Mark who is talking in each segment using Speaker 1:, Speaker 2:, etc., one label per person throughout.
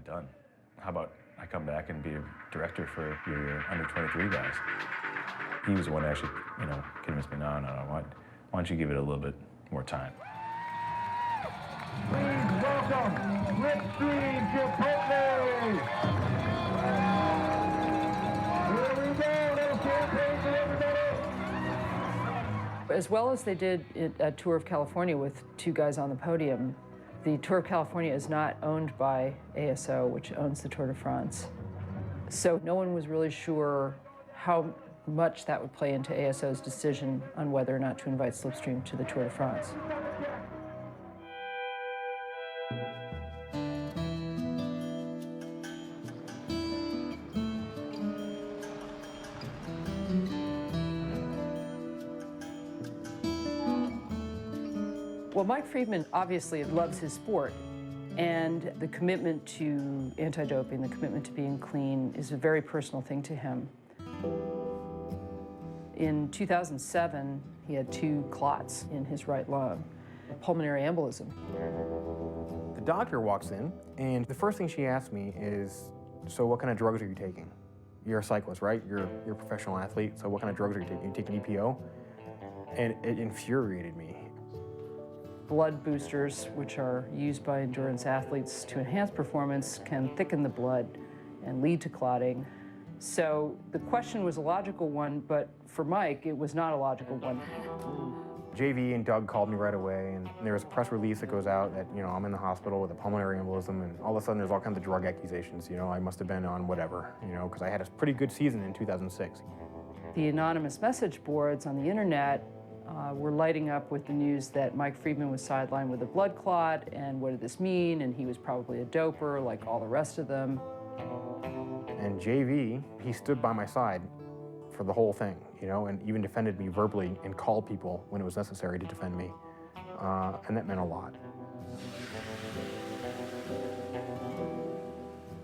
Speaker 1: done. How about I come back and be a director for your under 23 guys? He was the one that actually, convinced me, no, why don't you give it a little bit more time?
Speaker 2: Please welcome Slipstream Chipotle! Here we go, little champagne for everybody!
Speaker 3: As well as they did a Tour of California with 2 guys on the podium, the Tour of California is not owned by ASO, which owns the Tour de France. So no one was really sure how much that would play into ASO's decision on whether or not to invite Slipstream to the Tour de France. Well, Mike Friedman obviously loves his sport, and the commitment to anti-doping, the commitment to being clean is a very personal thing to him. In 2007, he had 2 clots in his right lung, pulmonary embolism.
Speaker 4: The doctor walks in, and the first thing she asks me is, so what kind of drugs are you taking? You're a cyclist, right? You're a professional athlete, so what kind of drugs are you taking? You taking EPO? And it infuriated me.
Speaker 3: Blood boosters, which are used by endurance athletes to enhance performance, can thicken the blood and lead to clotting. So the question was a logical one, but for Mike, it was not a logical one.
Speaker 4: JV and Doug called me right away, and there was a press release that goes out that, I'm in the hospital with a pulmonary embolism, and all of a sudden there's all kinds of drug accusations. I must have been on whatever, because I had a pretty good season in 2006.
Speaker 3: The anonymous message boards on the internet were lighting up with the news that Mike Friedman was sidelined with a blood clot, and what did this mean? And he was probably a doper like all the rest of them.
Speaker 4: And JV, he stood by my side for the whole thing, and even defended me verbally and called people when it was necessary to defend me. And that meant a lot.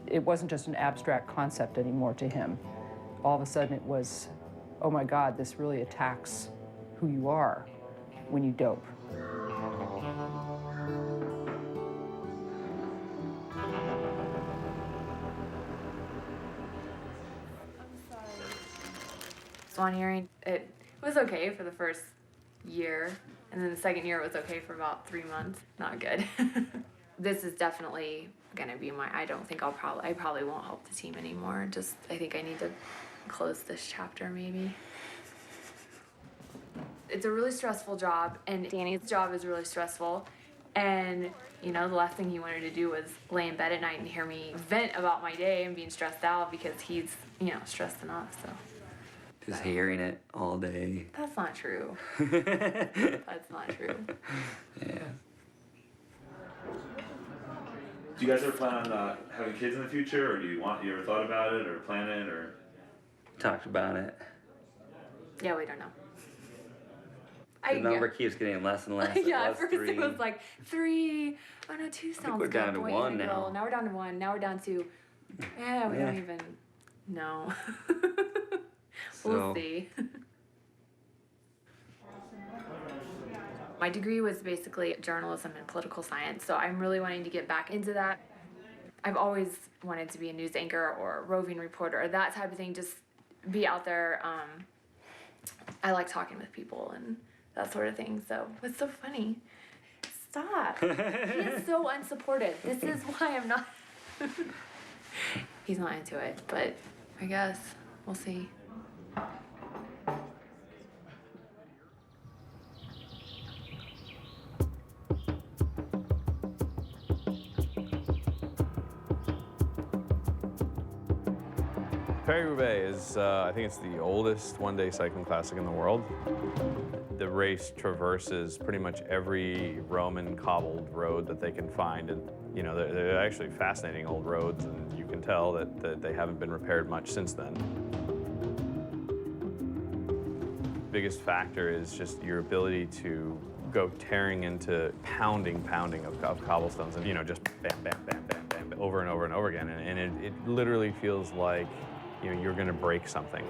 Speaker 3: It wasn't just an abstract concept anymore to him. All of a sudden it was, oh my God, this really attacks who you are when you dope.
Speaker 5: Swan hearing, it was okay for the first year, and then the second year it was okay for about 3 months. Not good. This is definitely gonna be I probably won't help the team anymore. I think I need to close this chapter maybe. It's a really stressful job, and Danny's job is really stressful. And, the last thing he wanted to do was lay in bed at night and hear me vent about my day and being stressed out because he's, stressed enough, so.
Speaker 6: Just hearing it all day.
Speaker 5: That's not true. That's not true.
Speaker 6: Yeah.
Speaker 7: Do you guys ever plan on having kids in the future, or you ever thought about it, or plan it, or?
Speaker 6: Talked about it.
Speaker 5: Yeah, we don't know.
Speaker 6: The number keeps getting less and less.
Speaker 5: Yeah, at first it was like 3. Oh no, 2 sounds good.
Speaker 6: We're down to 1 now.
Speaker 5: Now we're down to 1. Now we're down to, we don't even know. We'll see. My degree was basically journalism and political science, so I'm really wanting to get back into that. I've always wanted to be a news anchor or a roving reporter or that type of thing, just be out there. I like talking with people and that sort of thing, so what's so funny? Stop. He is so unsupportive. This is why I'm not. He's not into it, but I guess we'll see.
Speaker 8: Paris-Roubaix is, I think it's the oldest one-day cycling classic in the world. The race traverses pretty much every Roman cobbled road that they can find, and they're actually fascinating old roads, and you can tell that they haven't been repaired much since then. Biggest factor is just your ability to go tearing into pounding of cobblestones, and just bam, bam, bam, bam, bam, over and over and over again, and it literally feels like you're going to break something.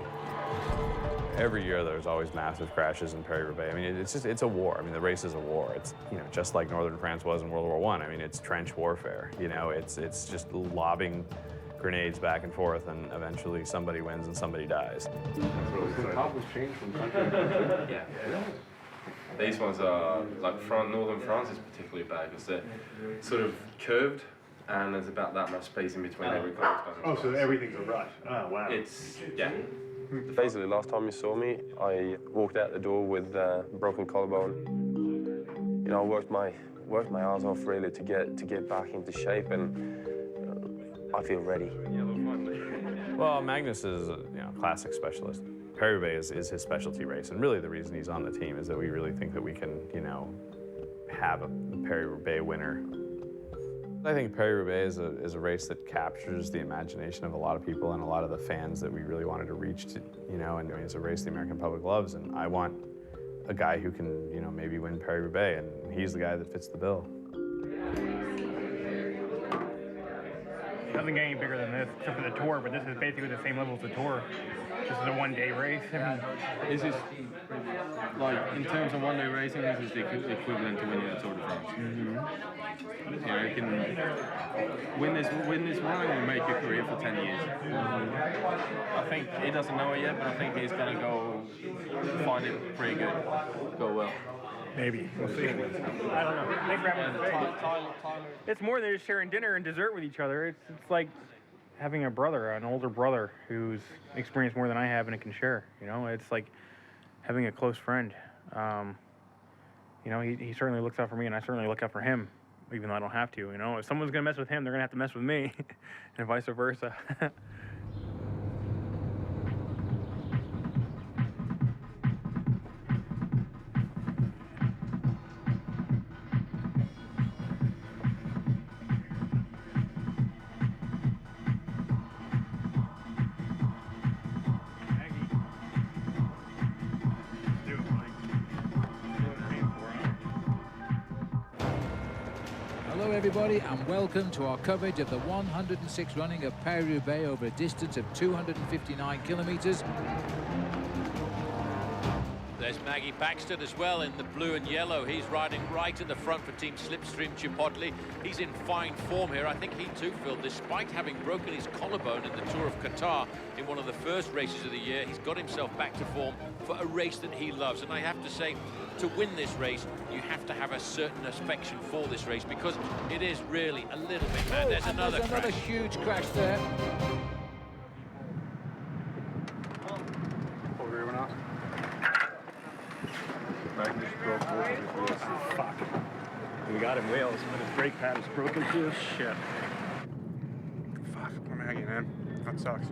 Speaker 8: Every year there's always massive crashes in Paris-Roubaix. I mean, it's a war. I mean, the race is a war. It's, you know, just like Northern France was in World War I. I mean, it's trench warfare. You know, it's just lobbing grenades back and forth, and eventually somebody wins and somebody dies.
Speaker 9: The top was changed from country to country?
Speaker 10: Yeah. These ones are, like Northern France is particularly bad because they're sort of curved and there's about that much space in between every car.
Speaker 9: Oh, so everything's a rush. Oh, wow.
Speaker 10: It's, yeah.
Speaker 11: Basically, last time you saw me, I walked out the door with a broken collarbone. You know, I worked my ass off really to get back into shape, and I feel ready.
Speaker 8: Well, Magnus is a classic specialist. Paris-Roubaix is his specialty race, and really the reason he's on the team is that we really think that we can, have a Paris-Roubaix winner. I think Paris-Roubaix is a race that captures the imagination of a lot of people and a lot of the fans that we really wanted to reach to, and I mean, it's a race the American public loves, and I want a guy who can, maybe win Paris-Roubaix, and he's the guy that fits the bill.
Speaker 12: It doesn't get any bigger than this, except for the Tour, but this is basically the same level as the Tour. This is a one-day race. I mean,
Speaker 10: This is, like, in terms of one-day racing, this is the equivalent to winning the Tour de France. Yeah, you can win this one and make your career for 10 years. I think he doesn't know it yet, but I think he's going to go find it pretty good, go well.
Speaker 12: maybe. We'll see. I don't know. Thanks for having us. It's more than just sharing dinner and dessert with each other. It's like having a brother, an older brother who's experienced more than I have and can share. It's like having a close friend. He certainly looks out for me, and I certainly look out for him, even though I don't have to. If someone's gonna mess with him, they're gonna have to mess with me, and vice versa.
Speaker 13: Hello everybody, and welcome to our coverage of the 106 running of Paris-Roubaix over a distance of 259 kilometers.
Speaker 14: There's Maggie Baxter as well in the blue and yellow. He's riding right at the front for Team Slipstream Chipotle. He's in fine form here. I think he too, Phil, despite having broken his collarbone in the Tour of Qatar in one of the first races of the year, he's got himself back to form for a race that he loves. And I have to say, to win this race, you have to have a certain affection for this race because it is really a little bit mad. There's another
Speaker 13: huge crash there.
Speaker 9: Magnus broke both of his wheels.
Speaker 12: Fuck. We got him wheels, but his brake pad is broken too. Shit.
Speaker 4: Fuck, poor Maggie, man. That sucks.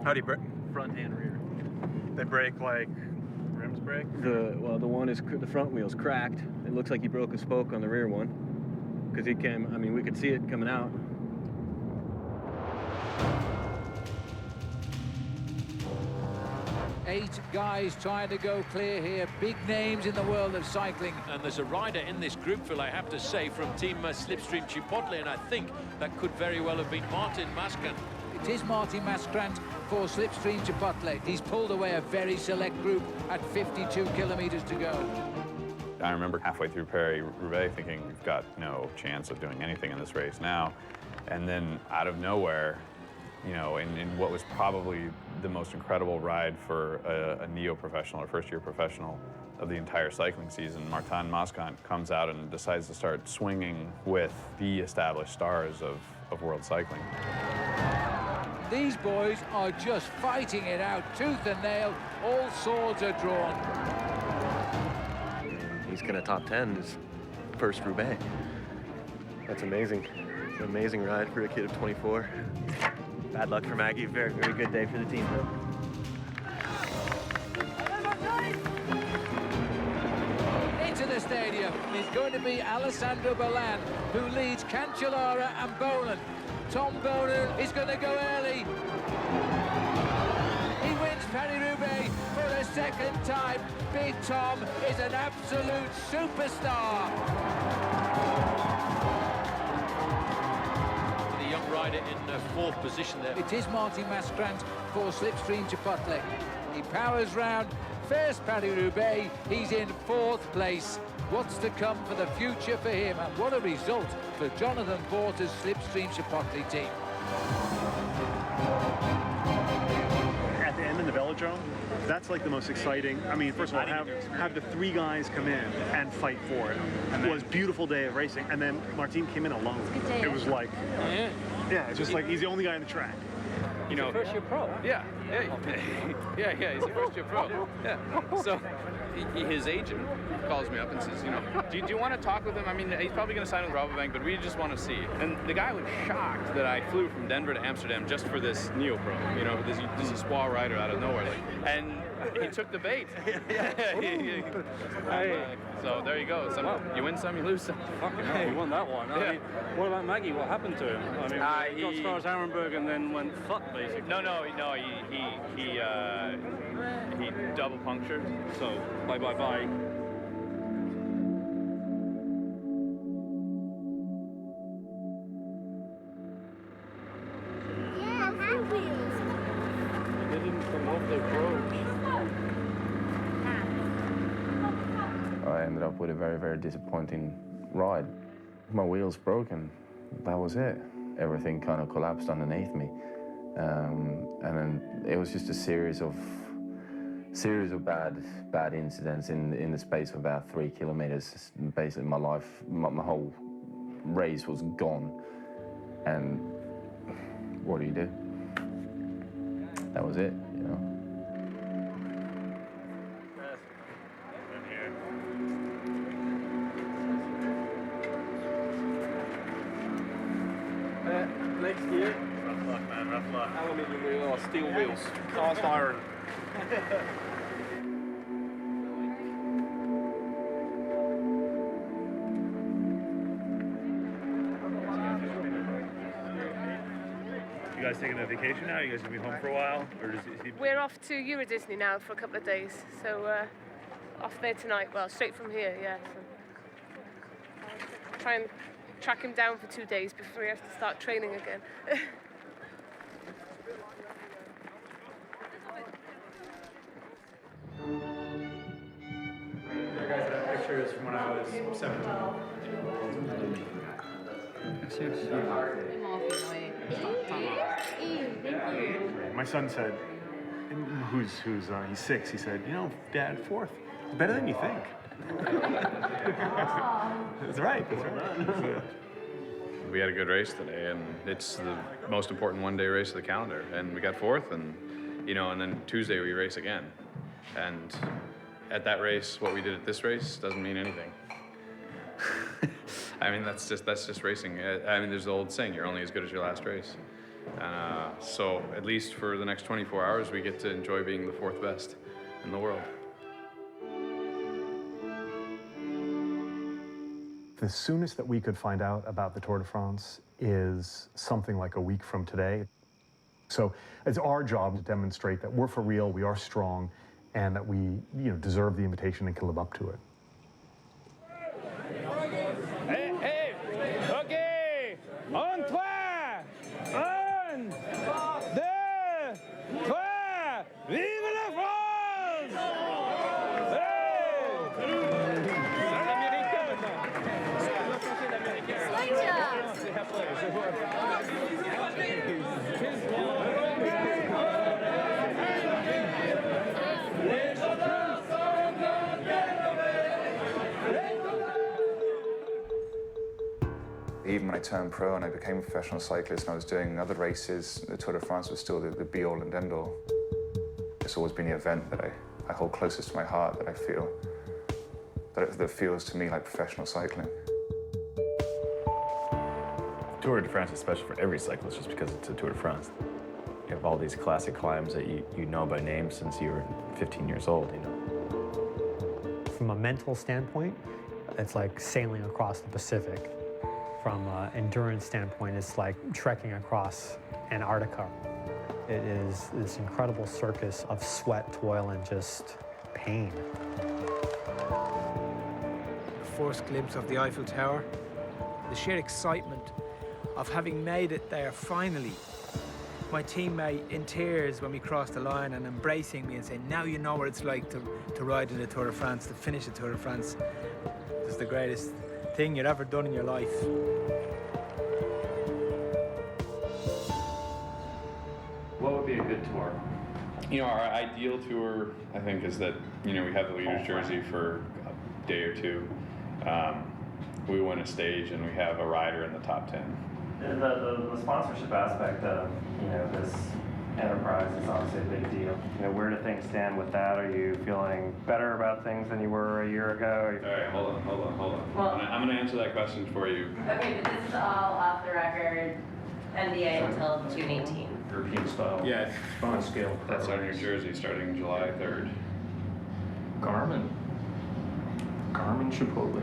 Speaker 4: How do you brake?
Speaker 15: Front and rear.
Speaker 4: They brake like rims brake?
Speaker 15: The one is the front wheel's cracked. It looks like he broke a spoke on the rear one. Because he came, I mean, we could see it coming out.
Speaker 13: Eight guys trying to go clear here. Big names in the world of cycling.
Speaker 14: And there's a rider in this group, Phil, I have to say, from Team Slipstream Chipotle, and I think that could very well have been Martin Mascant.
Speaker 13: It is Martin Mascant for Slipstream Chipotle. He's pulled away a very select group at 52 kilometers to go.
Speaker 8: I remember halfway through Paris-Roubaix thinking we've got no chance of doing anything in this race now. And then out of nowhere, in what was probably the most incredible ride for a neo-professional or first-year professional of the entire cycling season, Martin Mascant comes out and decides to start swinging with the established stars of world cycling.
Speaker 13: These boys are just fighting it out, tooth and nail. All swords are drawn.
Speaker 15: He's gonna top 10 his first Roubaix. That's amazing. It's an amazing ride for a kid of 24. Bad luck for Maggie. Very, very good day for the team.
Speaker 13: Into the stadium is going to be Alessandro Ballan, who leads Cancellara and Boland. Tom Boland is going to go early. He wins Paris-Roubaix for a second time. Big Tom is an absolute superstar.
Speaker 14: in fourth position there.
Speaker 13: It is Martin Mascrant for Slipstream Chipotle. He powers round. First Paris-Roubaix, he's in fourth place. What's to come for the future for him, and what a result for Jonathan Porter's Slipstream Chipotle team.
Speaker 9: At the end in the velodrome, that's like the most exciting. I mean, first of all, have the three guys come in and fight for it. It was a beautiful day of racing, and then Martin came in alone. It was like, yeah, it's just like he's the only guy on the track.
Speaker 16: You know,
Speaker 12: first year pro.
Speaker 16: Yeah, he's a first year pro. Yeah. So his agent calls me up and says, you know, do you want to talk with him? I mean, he's probably going to sign with Rabobank, but we just want to see. And the guy was shocked that I flew from Denver to Amsterdam just for this Neo Pro. You know, this Espoir rider out of nowhere, and he took the bait. So there you go. You win some, you lose some.
Speaker 12: Fucking hell, you won that one. I mean, what about Maggie? What happened to him? I mean, he got as far as Arenberg and then went fuck, basically.
Speaker 16: No, he double punctured.
Speaker 12: So, bye.
Speaker 2: Yeah, hand wheels.
Speaker 12: They didn't come off, they broke.
Speaker 1: I ended up with a very, very disappointing ride. My wheels broke and that was it. Everything kind of collapsed underneath me. And then it was just a series of bad incidents in the space of about 3 kilometers. Basically, my life, my whole race was gone. And what do you do? That was it, you know.
Speaker 12: Next year.
Speaker 9: Rough luck, man, rough luck.
Speaker 12: Aluminium wheel or steel wheels. Cast iron.
Speaker 7: You guys taking a vacation now? You guys gonna be home for a while? Or is he...
Speaker 17: We're off to Euro Disney now for a couple of days. So off there tonight. Well, straight from here, yeah. So, try and track him down for 2 days before he has to start training again.
Speaker 12: You guys have pictures from when I was 17.
Speaker 9: My son said, he's 6, he said, you know, Dad, 4th, it's better than you think. That's right.
Speaker 8: We had a good race today, and it's the most important one-day race of the calendar. And we got 4th, and and then Tuesday we race again. And at that race, what we did at this race doesn't mean anything. I mean, that's just racing. I mean, there's the old saying, you're only as good as your last race. So at least for the next 24 hours, we get to enjoy being the 4th best in the world.
Speaker 18: The soonest that we could find out about the Tour de France is something like a week from today. So it's our job to demonstrate that we're for real, we are strong, and that we deserve the invitation and can live up to it.
Speaker 12: Hey, okay, on 3, 1, 2, 3, vive la France!
Speaker 19: Even when I turned pro and I became a professional cyclist and I was doing other races, the Tour de France was still the be-all and end-all. It's always been the event that I hold closest to my heart, that I feel, that feels to me like professional cycling.
Speaker 1: Tour de France is special for every cyclist just because it's a Tour de France. You have all these classic climbs that you know by name since you were 15 years old,
Speaker 20: From a mental standpoint, it's like sailing across the Pacific. From an endurance standpoint, it's like trekking across Antarctica. It is this incredible circus of sweat, toil, and just pain.
Speaker 21: The first glimpse of the Eiffel Tower, the sheer excitement of having made it there finally. My teammate in tears when we crossed the line and embracing me and saying, now you know what it's like to ride in the Tour de France, to finish the Tour de France. It's the greatest thing you've ever done in your life.
Speaker 8: What would be a good tour? You know, our ideal tour, I think, is that, you know, we have the leader's jersey for a day or two. We win a stage and we have a rider in the top 10.
Speaker 22: The sponsorship aspect of, you know, this enterprise is obviously a big deal. You know, where do things stand with that? Are you feeling better about things than you were a year ago?
Speaker 8: All right, hold on.
Speaker 22: Well,
Speaker 8: I'm going to answer that question for you.
Speaker 23: Okay, but this is all off the record, NDA until June 18.
Speaker 22: European style.
Speaker 8: Yeah,
Speaker 22: fun scale.
Speaker 8: That's our New Jersey starting July 3rd.
Speaker 22: Garmin Chipotle.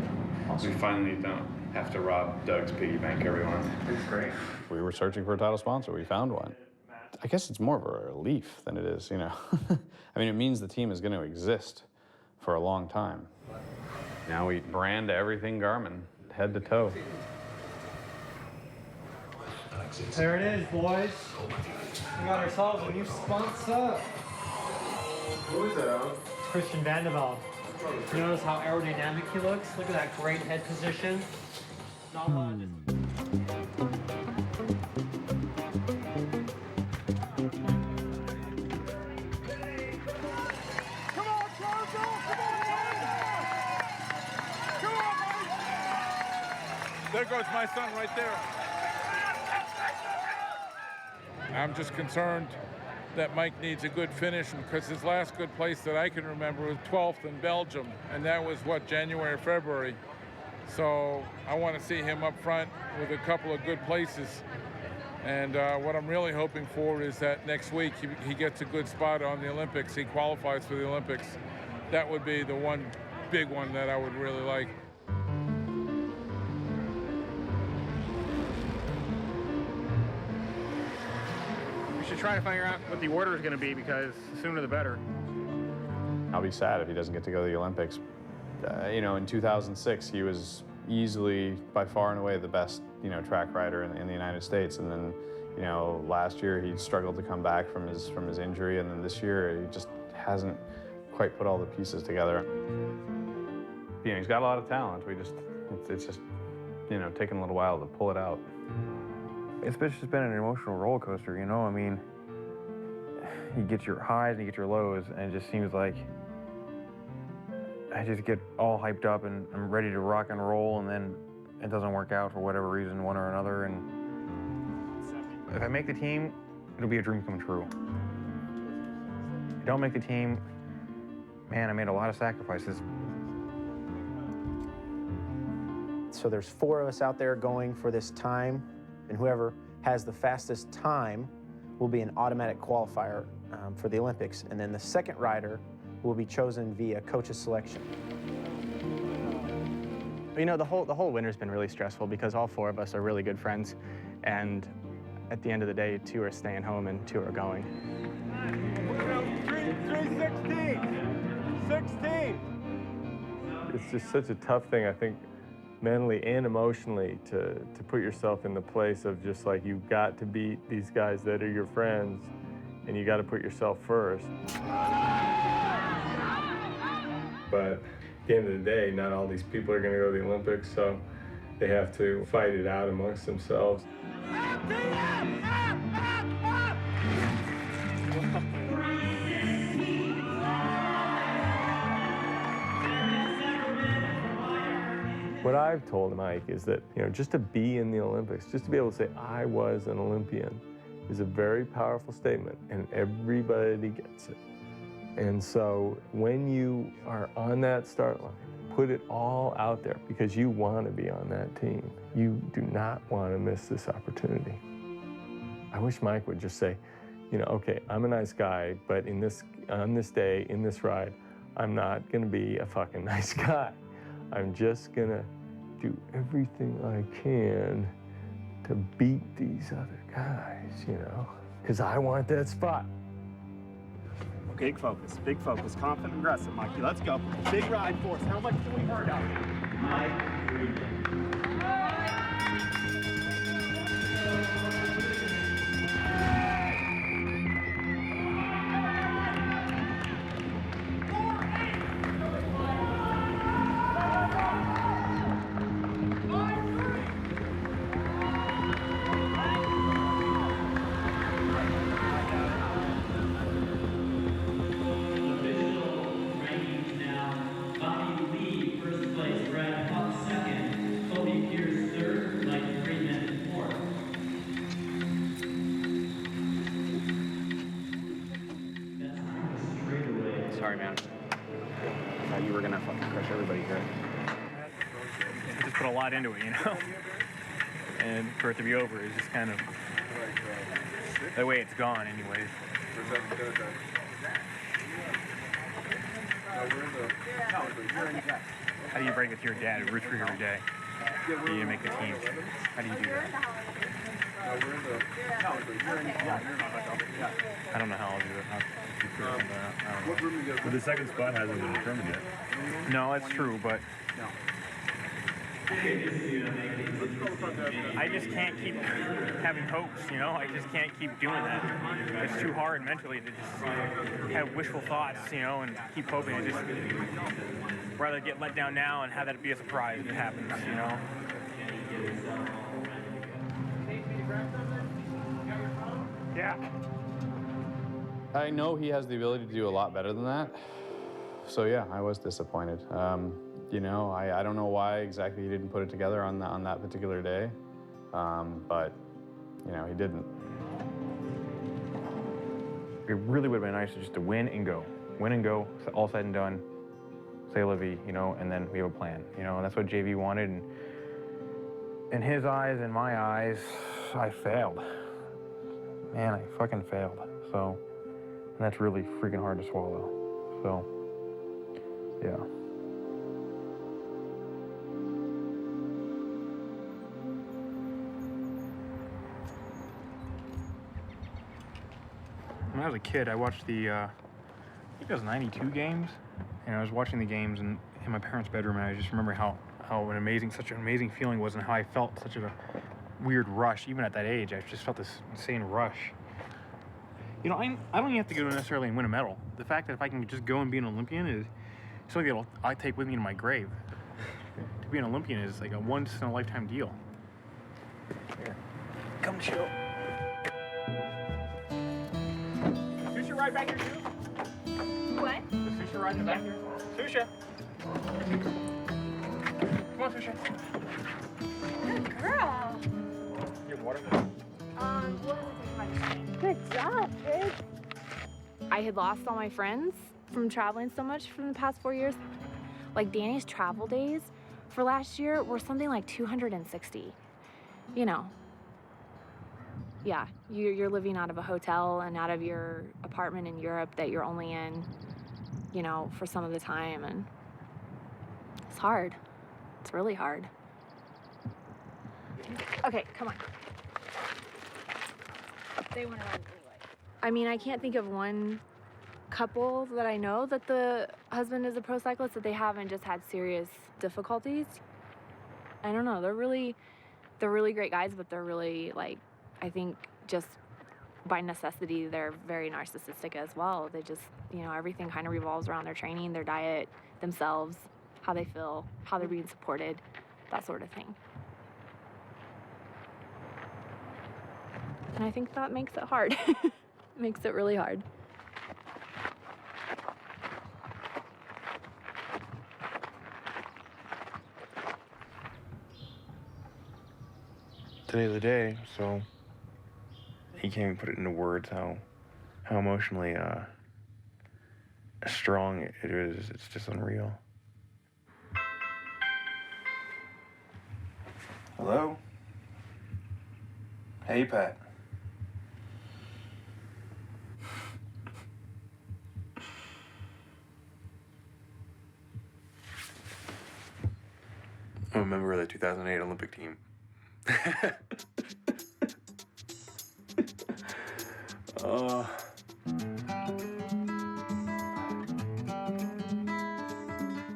Speaker 22: Awesome.
Speaker 8: We finally don't have to rob Doug's piggy bank every month.
Speaker 22: It's great.
Speaker 8: We were searching for a title sponsor. We found one. I guess it's more of a relief than it is, you know. I mean, it means the team is going to exist for a long time. Now we brand everything Garmin, head to toe.
Speaker 24: There it is, boys. We got ourselves a new sponsor.
Speaker 22: Who is that?
Speaker 24: Christian Vandeveld. You notice how aerodynamic he looks? Look at that great head position. Not a lot of
Speaker 25: There goes my son right there. I'm just concerned that Mike needs a good finish because his last good place that I can remember was 12th in Belgium, and that was, what, January or February. So I want to see him up front with a couple of good places. And what I'm really hoping for is that next week he gets a good spot on the Olympics. He qualifies for the Olympics. That would be the one big one that I would really like.
Speaker 12: We should try to figure out what the order is going to be because the sooner the better.
Speaker 8: I'll be sad if he doesn't get to go to the Olympics. You know, in 2006, he was easily, by far and away, the best, you know, track rider in the United States. And then, you know, last year he struggled to come back from his injury, and then this year he just hasn't quite put all the pieces together. You know, he's got a lot of talent. It's just, you know, taking a little while to pull it out.
Speaker 12: It's just been an emotional roller coaster, you know? I mean, you get your highs and you get your lows, and it just seems like I just get all hyped up and I'm ready to rock and roll, and then it doesn't work out for whatever reason, one or another. And if I make the team, it'll be a dream come true. If I don't make the team, man, I made a lot of sacrifices.
Speaker 26: So there's 4 of us out there going for this time, and whoever has the fastest time will be an automatic qualifier for the Olympics. And then the second rider will be chosen via coach's selection.
Speaker 27: You know, the whole winter's been really stressful because all 4 of us are really good friends, and at the end of the day, 2 are staying home and 2 are going.
Speaker 25: 3:16.
Speaker 11: It's just such a tough thing, I think, mentally and emotionally, to put yourself in the place of just like, you've got to beat these guys that are your friends, and you got to put yourself first. But at the end of the day, not all these people are going to go to the Olympics, so they have to fight it out amongst themselves. What I've told Mike is that, you know, just to be in the Olympics, just to be able to say, I was an Olympian, is a very powerful statement, and everybody gets it. And so when you are on that start line, put it all out there because you want to be on that team. You do not want to miss this opportunity. I wish Mike would just say, you know, okay, I'm a nice guy, but on this day, in this ride, I'm not going to be a fucking nice guy. I'm just going to do everything I can to beat these other guys, you know, because I want that spot.
Speaker 9: Big focus, confident, aggressive, Mikey. Let's go. Big ride for us. How much do we burn out?
Speaker 12: man.
Speaker 27: I thought you were gonna fucking crush everybody here.
Speaker 12: I just put a lot into it, you know? And for it to be over is just kind of, that way it's gone anyways. How do you break it to your dad who roots for you every day? How do you make the team? How do you do that? I don't know how I'll do it. I'll keep figuring it out.
Speaker 3: But the second spot hasn't been determined yet.
Speaker 12: No, that's true, but I just can't keep having hopes, you know? I just can't keep doing that. It's too hard mentally to just have wishful thoughts, you know, and keep hoping. I just rather get let down now and have that be a surprise if it happens, you know? Yeah.
Speaker 8: I know he has the ability to do a lot better than that. So yeah, I was disappointed. You know, I don't know why exactly he didn't put it together on that particular day, but you know, he didn't.
Speaker 12: It really would have been nice just to win and go. Win and go, all said and done. Say la vie, you know, and then we have a plan, you know, and that's what JV wanted. And in his eyes and my eyes, I failed. Man, I fucking failed. So, and that's really freaking hard to swallow. So, yeah. When I was a kid, I watched the, I think it was 92 games, and I was watching the games in my parents' bedroom, and I just remember how such an amazing feeling was, and how I felt such a weird rush, even at that age. I just felt this insane rush. You know, I don't even have to go necessarily and win a medal. The fact that if I can just go and be an Olympian is something that I take with me to my grave. To be an Olympian is like a once-in-a-lifetime deal. Here, come chill. Susha right back here, too. What? The Susha right in the back here. Susha. Come on, Susha.
Speaker 4: Good girl.
Speaker 12: You have water?
Speaker 4: Good job, kid. I had lost all my friends from traveling so much from the past 4 years. Like, Danny's travel days for last year were something like 260. You know. Yeah, you're living out of a hotel and out of your apartment in Europe that you're only in, you know, for some of the time, and it's hard. It's really hard. Okay, come on. They went around anyway. I mean, I can't think of one couple that I know that the husband is a pro cyclist that they haven't just had serious difficulties. I don't know. They're really great guys, but they're really, like, I think just by necessity, they're very narcissistic as well. They just, you know, everything kind of revolves around their training, their diet, themselves, how they feel, how they're being supported, that sort of thing. And I think that makes it hard. Makes it really hard.
Speaker 12: Today's the day, so he can't even put it into words how emotionally strong it is. It's just unreal. Hello? Hey, Pat. I'm a member of the 2008 Olympic team.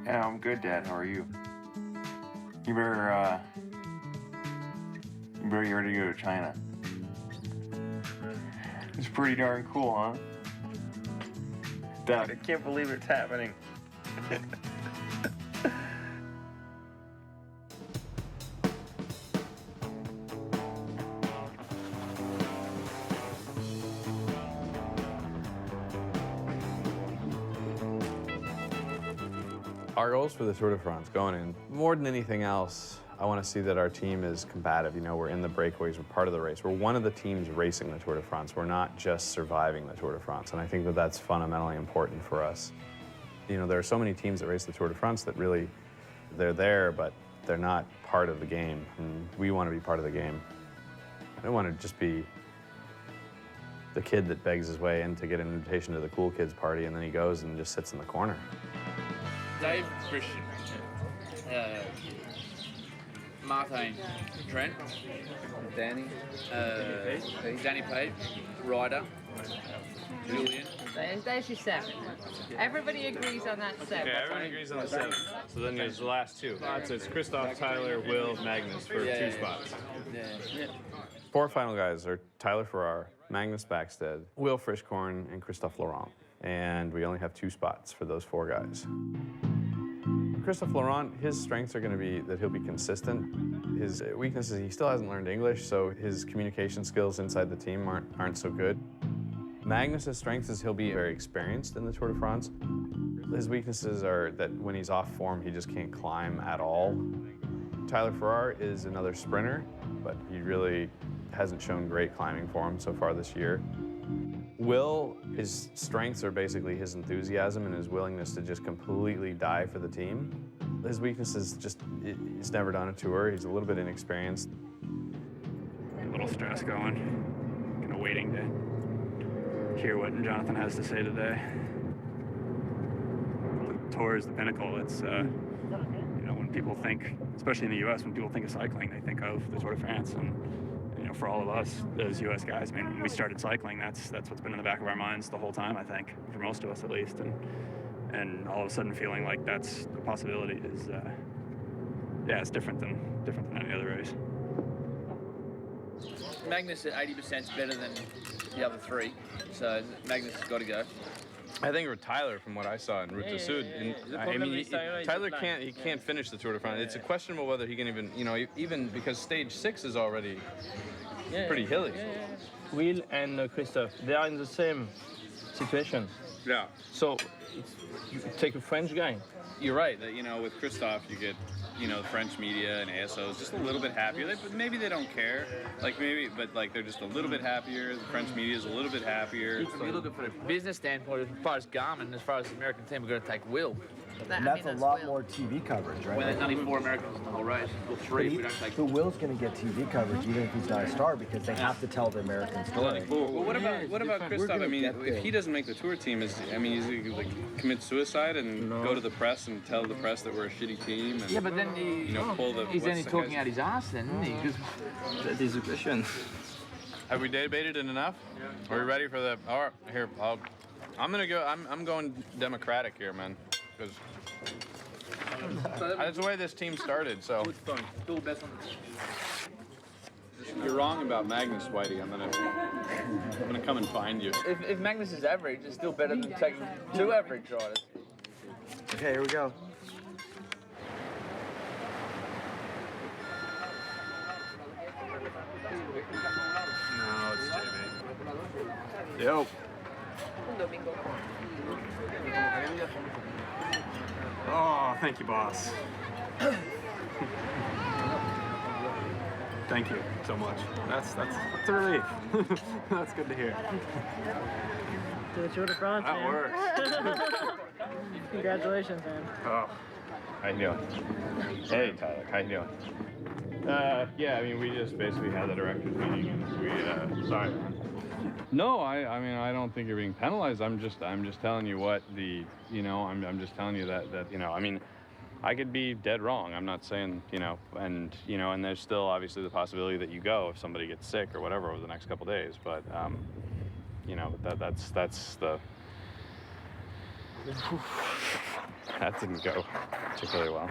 Speaker 12: Yeah, I'm good, Dad. How are you? You better get ready to go to China. It's pretty darn cool, huh? Dad, I can't believe it's happening.
Speaker 8: Our goals for the Tour de France going in, more than anything else, I want to see that our team is combative. You know, we're in the breakaways, we're part of the race. We're one of the teams racing the Tour de France. We're not just surviving the Tour de France. And I think that that's fundamentally important for us. You know, there are so many teams that race the Tour de France that really, they're there, but they're not part of the game. And we want to be part of the game. I don't want to just be the kid that begs his way in to get an invitation to the cool kids party, and then he goes and just sits in the corner.
Speaker 5: Dave, Christian, Martin, Trent, Danny, Danny Pate, Ryder, Julian.
Speaker 6: There's your 7. Everybody agrees on that 7.
Speaker 8: Yeah, everyone agrees on the 7. So then there's the last 2. So it's Christoph, Tyler, Will, Magnus for 2 spots.
Speaker 5: Yeah.
Speaker 8: 4 final guys are Tyler Farrar, Magnus Backstead, Will Frischkorn, and Christophe Laurent. And we only have 2 spots for those 4 guys. Christophe Laurent, his strengths are going to be that he'll be consistent. His weaknesses, he still hasn't learned English, so his communication skills inside the team aren't so good. Magnus's strength is he'll be very experienced in the Tour de France. His weaknesses are that when he's off form, he just can't climb at all. Tyler Farrar is another sprinter, but he really hasn't shown great climbing form so far this year. Will, his strengths are basically his enthusiasm and his willingness to just completely die for the team. His weakness is just, he's never done a tour. He's a little bit inexperienced.
Speaker 10: A little stress going, kind of waiting to hear what Jonathan has to say today. The Tour is the pinnacle. It's, you know, when people think, especially in the U.S., when people think of cycling, they think of the Tour de France. And you know, for all of us, those U.S. guys, I mean, when we started cycling, that's what's been in the back of our minds the whole time, I think, for most of us at least. And all of a sudden feeling like that's a possibility is, yeah, it's different than any other race.
Speaker 5: Magnus at 80% is better than the other 3, so Magnus has got to go.
Speaker 8: I think for Tyler, from what I saw in Route du Sud, I mean, Tyler can't finish the Tour de France. It's a questionable whether he can even, you know, even because stage 6 is already pretty hilly.
Speaker 13: Will and Christophe, they are in the same situation.
Speaker 8: Yeah.
Speaker 13: So you take a French guy.
Speaker 8: You're right that, you know, with Christophe, you get, you know, the French media and ASOs just a little bit happier. Maybe they don't care, but they're just a little bit happier. The French media is a little bit happier.
Speaker 5: If you're looking from a business standpoint, as far as Garmin, as far as the American team, we're going to take Will.
Speaker 14: And that's a lot more TV coverage, right?
Speaker 5: When there's only 4 Americans in the whole race, well, 3 if we don't take.
Speaker 14: So Will's going to get TV coverage even if he's not a star because they have to tell the American story.
Speaker 8: Well, what about Christophe? I mean, if he doesn't make the tour team, he's going to commit suicide and go to the press and tell the press that we're a shitty team. And,
Speaker 5: yeah, but then he's only talking out his ass then, isn't he?
Speaker 13: That is a question.
Speaker 8: Have we debated it enough? Yeah. Are we ready for the? All right, here. I'm gonna go. I'm going Democratic here, man. Because that's the way this team started, so. You're wrong about Magnus, Whitey. I'm gonna come and find you.
Speaker 5: If Magnus is average, it's still better than taking 2 average riders.
Speaker 14: Okay, here we go.
Speaker 10: No, it's JB.
Speaker 13: Yo.
Speaker 10: Oh, thank you, boss. Thank you so much. That's a relief. That's good to hear.
Speaker 21: To the Tour de France,
Speaker 10: That
Speaker 21: man.
Speaker 10: works.
Speaker 21: Congratulations, man.
Speaker 10: Oh.
Speaker 8: How you doing? Hey, Tyler. How you doing? Yeah, I mean, we just basically had the director's meeting, and we, sorry. No, I mean, I don't think you're being penalized. I'm just telling you what the, you know, I'm just telling you that, you know, I mean, I could be dead wrong. I'm not saying, you know, and there's still obviously the possibility that you go if somebody gets sick or whatever over the next couple days, but, you know, that's the, that didn't go particularly well.